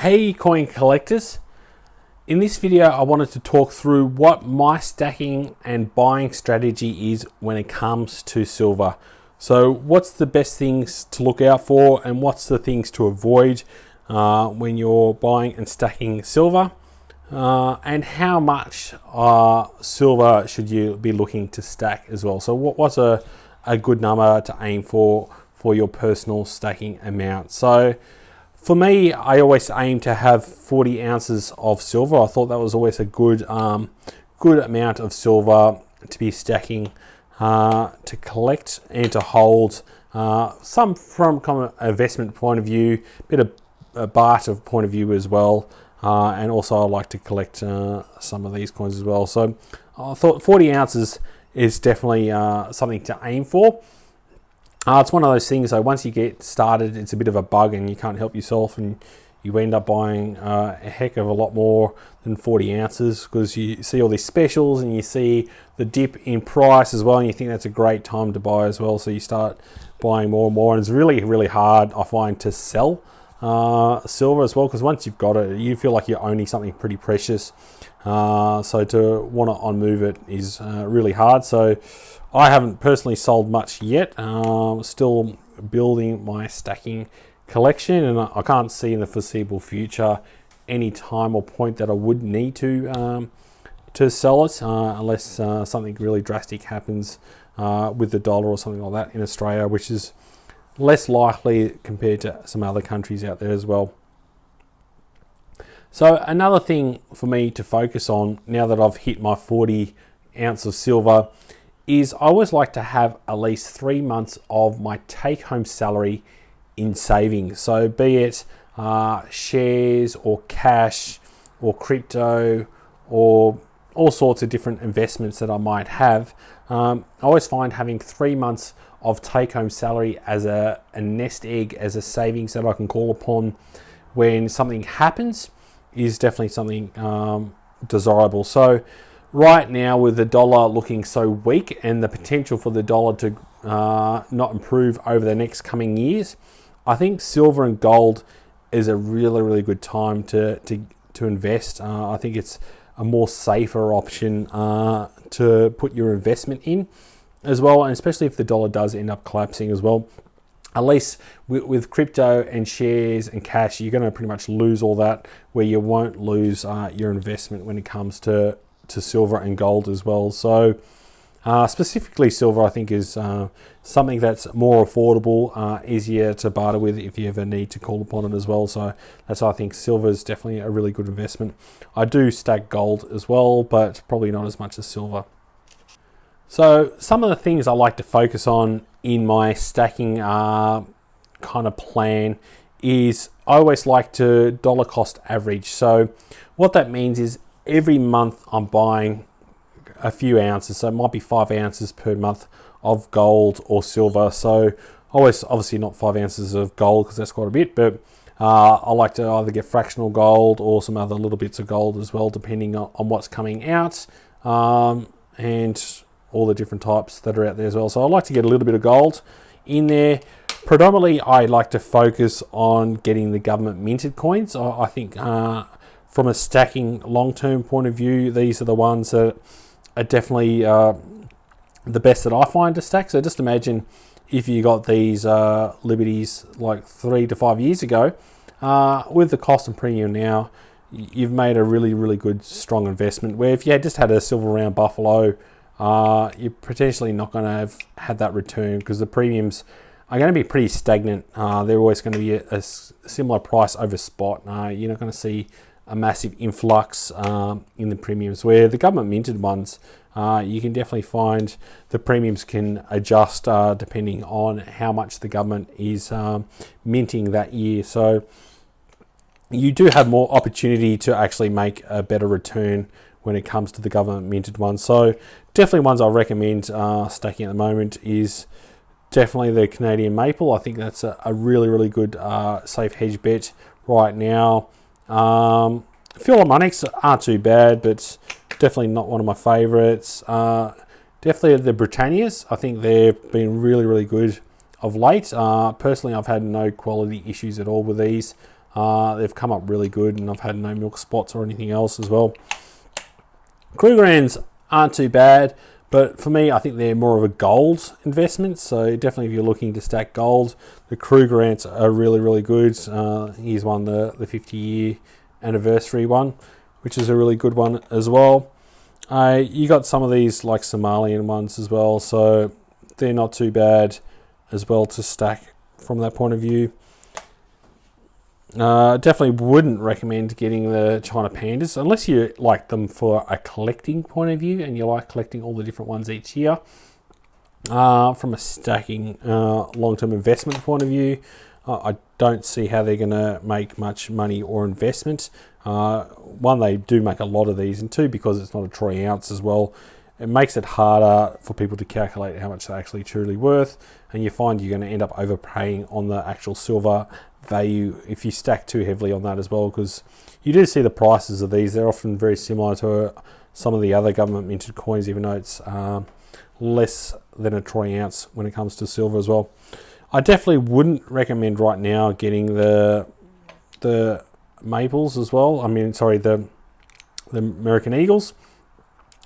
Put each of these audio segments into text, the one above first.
Hey coin collectors, in this video I wanted to talk through what my stacking and buying strategy is when it comes to silver. So what's the best things to look out for and what's the things to avoid when you're buying and stacking silver, and how much silver should you be looking to stack as well. So what's a good number to aim for your personal stacking amount. So for me, I always aim to have 40 ounces of silver. I thought that was always a good amount of silver to be stacking, to collect and to hold. Some from kind of investment point of view, a bit of a barter point of view as well. And also I like to collect some of these coins as well. So I thought 40 ounces is definitely something to aim for. It's one of those things, though, once you get started, it's a bit of a bug and you can't help yourself, and you end up buying a heck of a lot more than 40 ounces because you see all these specials and you see the dip in price as well, and you think that's a great time to buy as well. So you start buying more and more, and it's really, really hard, I find, to sell silver as well, because once you've got it, you feel like you're owning something pretty precious. So to want to unmove it is really hard. So I haven't personally sold much yet. Still building my stacking collection, and I can't see in the foreseeable future any time or point that I would need to sell it, unless something really drastic happens with the dollar or something like that in Australia, which is less likely compared to some other countries out there as well. So another thing for me to focus on now that I've hit my 40 ounce of silver is I always like to have at least 3 months of my take-home salary in savings. So be it shares or cash or crypto or all sorts of different investments that I might have. I always find having 3 months of take-home salary as a nest egg, as a savings that I can call upon when something happens is definitely something desirable. So right now, with the dollar looking so weak and the potential for the dollar to not improve over the next coming years, I think silver and gold is a really, really good time to invest. I think it's a more safer option to put your investment in as well, and especially if the dollar does end up collapsing as well. At least with crypto and shares and cash, you're going to pretty much lose all that, where you won't lose your investment when it comes to silver and gold as well. So specifically silver, I think, is something that's more affordable, easier to barter with if you ever need to call upon it as well. So that's why I think silver is definitely a really good investment. I do stack gold as well, but probably not as much as silver. So some of the things I like to focus on in my stacking kind of plan is I always like to dollar cost average. So what that means is every month I'm buying a few ounces, so it might be 5 ounces per month of gold or silver. So always, obviously not 5 ounces of gold because that's quite a bit, but I like to either get fractional gold or some other little bits of gold as well, depending on what's coming out, and all the different types that are out there as well. So I like to get a little bit of gold in there. Predominantly, I like to focus on getting the government minted coins. I think from a stacking long-term point of view, these are the ones that are definitely the best that I find to stack. So just imagine if you got these Liberties like 3 to 5 years ago, with the cost and premium now, you've made a really, really good, strong investment, where if you had just had a silver round buffalo, you're potentially not going to have that return because the premiums are going to be pretty stagnant. They're always going to be a similar price over spot. You're not going to see a massive influx in the premiums, where the government minted ones, you can definitely find the premiums can adjust depending on how much the government is minting that year. So you do have more opportunity to actually make a better return when it comes to the government minted ones. So definitely ones I recommend stacking at the moment is definitely the Canadian maple. I think that's a really, really good safe hedge bet right now. Philharmonics aren't too bad, but definitely not one of my favorites. Definitely the Britannias. I think they've been really, really good of late. Personally, I've had no quality issues at all with these. They've come up really good, and I've had no milk spots or anything else as well. Krugerrands aren't too bad, but for me, I think they're more of a gold investment. So definitely, if you're looking to stack gold, the Krugerrands are really, really good. Here's one, the 50-year anniversary one, which is a really good one as well. You got some of these like Somalian ones as well, so they're not too bad as well to stack from that point of view. Definitely wouldn't recommend getting the China Pandas unless you like them for a collecting point of view and you like collecting all the different ones each year. From a stacking long-term investment point of view, I don't see how they're going to make much money or investment. One, they do make a lot of these, and two, because it's not a troy ounce as well, it makes it harder for people to calculate how much they're actually truly worth, and you find you're going to end up overpaying on the actual silver value if you stack too heavily on that as well, because you do see the prices of these. They're often very similar to some of the other government minted coins, even though it's less than a troy ounce when it comes to silver as well. I definitely wouldn't recommend right now getting the maples as well. I mean, sorry, the American Eagles.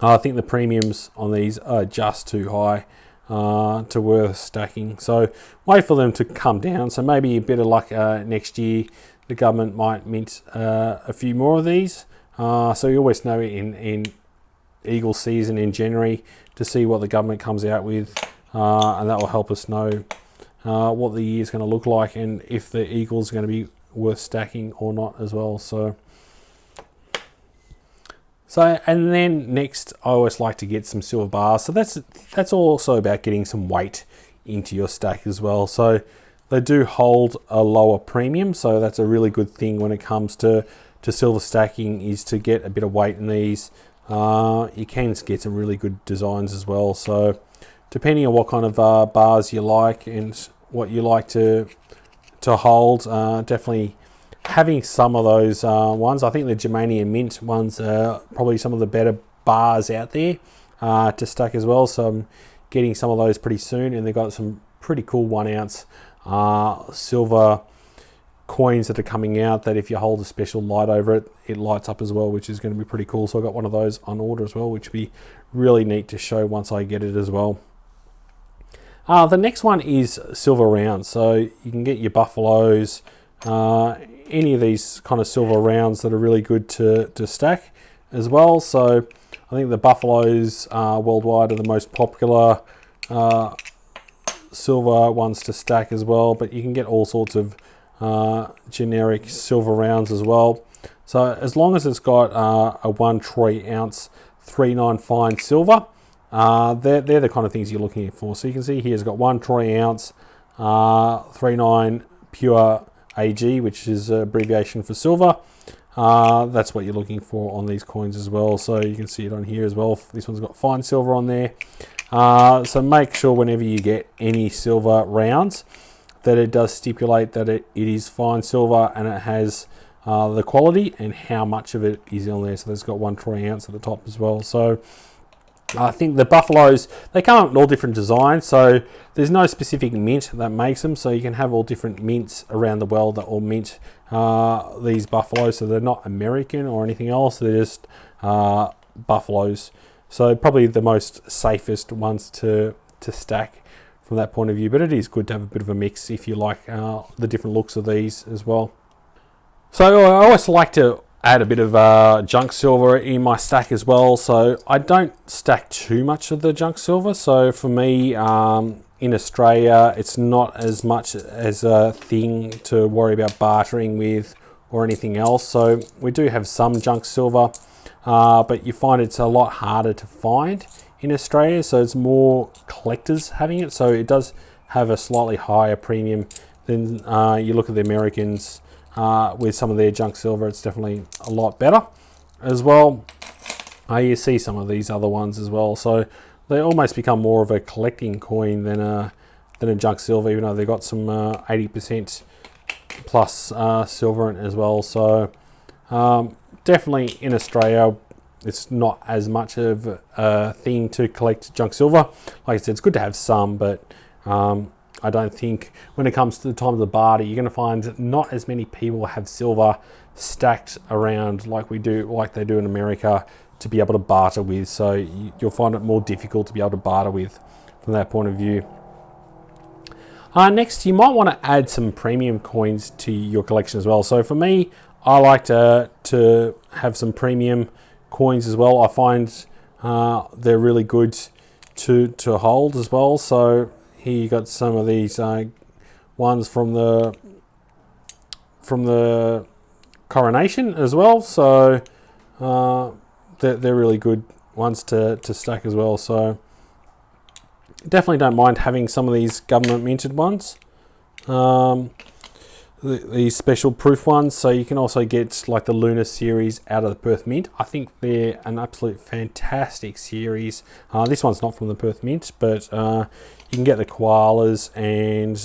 I think the premiums on these are just too high to worth stacking. So wait for them to come down. So maybe a bit of luck next year, the government might mint a few more of these. So you always know in Eagle season in January to see what the government comes out with, and that will help us know what the year is going to look like and if the Eagles are going to be worth stacking or not as well. So and then next, I always like to get some silver bars. So that's also about getting some weight into your stack as well. So they do hold a lower premium, so that's a really good thing when it comes to silver stacking, is to get a bit of weight in these. You can get some really good designs as well. So depending on what kind of bars you like and what you like to hold, definitely having some of those ones. I think the Germanium Mint ones are probably some of the better bars out there to stack as well. So I'm getting some of those pretty soon, and they've got some pretty cool 1 ounce silver coins that are coming out that if you hold a special light over it, it lights up as well, which is going to be pretty cool. So I got one of those on order as well, which would be really neat to show once I get it as well. The next one is silver rounds. So you can get your buffaloes, any of these kind of silver rounds that are really good to stack as well. So I think the buffaloes worldwide are the most popular silver ones to stack as well, but you can get all sorts of generic silver rounds as well. So as long as it's got a 1 troy ounce 3.9 fine silver, they're the kind of things you're looking for. So you can see here it's got 1 troy ounce 3.9 pure AG, which is an abbreviation for silver. That's what you're looking for on these coins as well. So you can see it on here as well. This one's got fine silver on there. So make sure whenever you get any silver rounds that it does stipulate that it is fine silver and it has the quality and how much of it is on there. So there's got 1 troy ounce at the top as well. So I think the buffaloes, they come up in all different designs, so there's no specific mint that makes them. So you can have all different mints around the world that will mint these buffaloes. So they're not American or anything else, they're just buffaloes. So probably the most safest ones to stack from that point of view, but it is good to have a bit of a mix if you like the different looks of these as well. So I always like to add a bit of junk silver in my stack as well. So I don't stack too much of the junk silver. So for me, in Australia, it's not as much as a thing to worry about bartering with or anything else. So we do have some junk silver, but you find it's a lot harder to find in Australia. So it's more collectors having it. So it does have a slightly higher premium than you look at the Americans. With some of their junk silver, it's definitely a lot better as well. You see some of these other ones as well, so they almost become more of a collecting coin than a junk silver, even though they've got some 80% plus silver in it as well. So definitely in Australia, it's not as much of a thing to collect junk silver. Like I said, it's good to have some, but I don't think when it comes to the time of the barter, you're going to find not as many people have silver stacked around like they do in America to be able to barter with. So you'll find it more difficult to be able to barter with from that point of view. Next, you might want to add some premium coins to your collection as well. So for me, I like to have some premium coins as well. I find they're really good to hold as well. So here you got some of these ones from the coronation as well. So they're really good ones to stack as well. So definitely don't mind having some of these government minted ones, these special proof ones. So you can also get like the Lunar series out of the Perth Mint. I think they're an absolute fantastic series. This one's not from the Perth Mint, but you can get the koalas and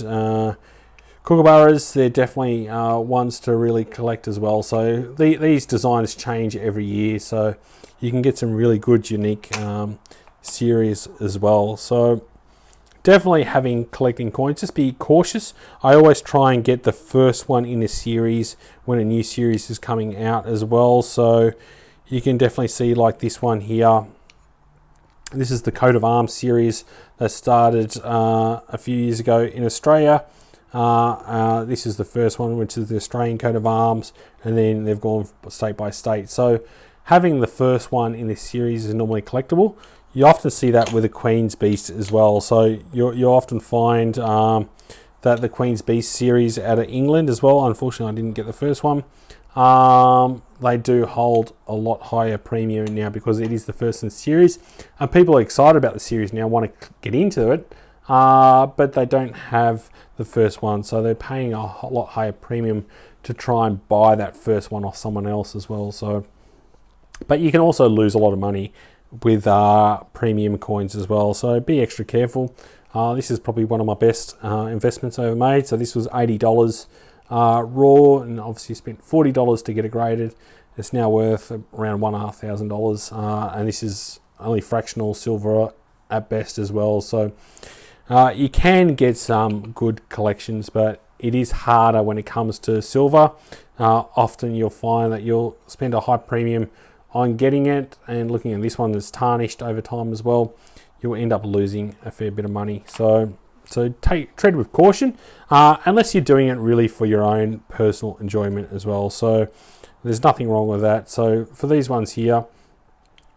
kookaburras. They're definitely ones to really collect as well. So these designs change every year, so you can get some really good unique series as well. So definitely collecting coins, just be cautious. I always try and get the first one in a series when a new series is coming out as well. So you can definitely see like this one here. This is the coat of arms series that started a few years ago in Australia. This is the first one, which is the Australian coat of arms, and then they've gone state by state. So having the first one in this series is normally collectible. You often see that with the Queen's Beast as well. So you often find that the Queen's Beast series out of England as well. Unfortunately, I didn't get the first one. They do hold a lot higher premium now because it is the first in the series, and people are excited about the series now, want to get into it, but they don't have the first one, so they're paying a lot higher premium to try and buy that first one off someone else as well. So, but you can also lose a lot of money with premium coins as well, so be extra careful. This is probably one of my best investments I ever made. So this was $80 raw, and obviously spent $40 to get it graded. It's now worth around $1,500, and this is only fractional silver at best as well. So you can get some good collections, but it is harder when it comes to silver. Often you'll find that you'll spend a high premium on getting it, and looking at this one that's tarnished over time as well, you'll end up losing a fair bit of money. So tread with caution, unless you're doing it really for your own personal enjoyment as well. So there's nothing wrong with that. So for these ones here,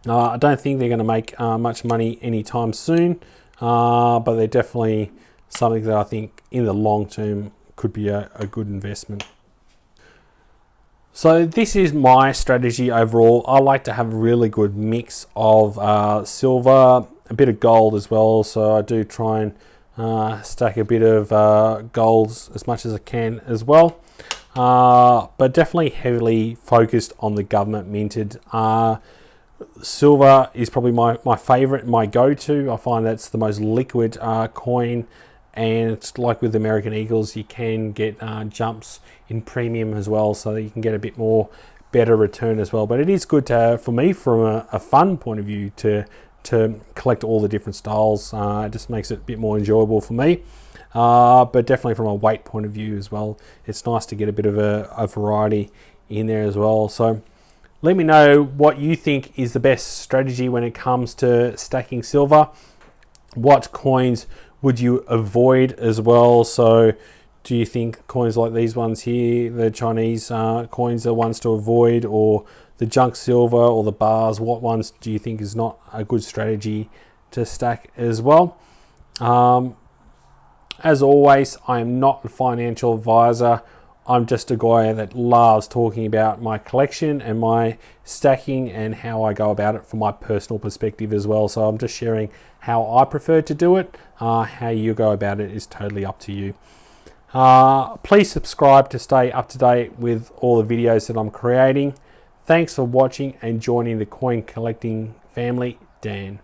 I don't think they're going to make much money anytime soon, but they're definitely something that I think in the long term could be a good investment. So this is my strategy overall. I like to have a really good mix of silver, a bit of gold as well. So I do try and stack a bit of golds as much as I can as well. But definitely heavily focused on the government minted. Silver is probably my favorite, my go-to. I find that's the most liquid coin. And it's like with American Eagles, you can get jumps in premium as well, so that you can get a bit more better return as well. But it is good for me from a fun point of view to collect all the different styles. It just makes it a bit more enjoyable for me. But definitely from a weight point of view as well, it's nice to get a bit of a variety in there as well. So let me know what you think is the best strategy when it comes to stacking silver. What coins would you avoid as well? So do you think coins like these ones here, the Chinese coins, are ones to avoid, or the junk silver or the bars? What ones do you think is not a good strategy to stack as well? As always, I am not a financial advisor. I'm just a guy that loves talking about my collection and my stacking and how I go about it from my personal perspective as well. So I'm just sharing how I prefer to do it. How you go about it is totally up to you. Please subscribe to stay up to date with all the videos that I'm creating. Thanks for watching and joining the coin collecting family. Dan.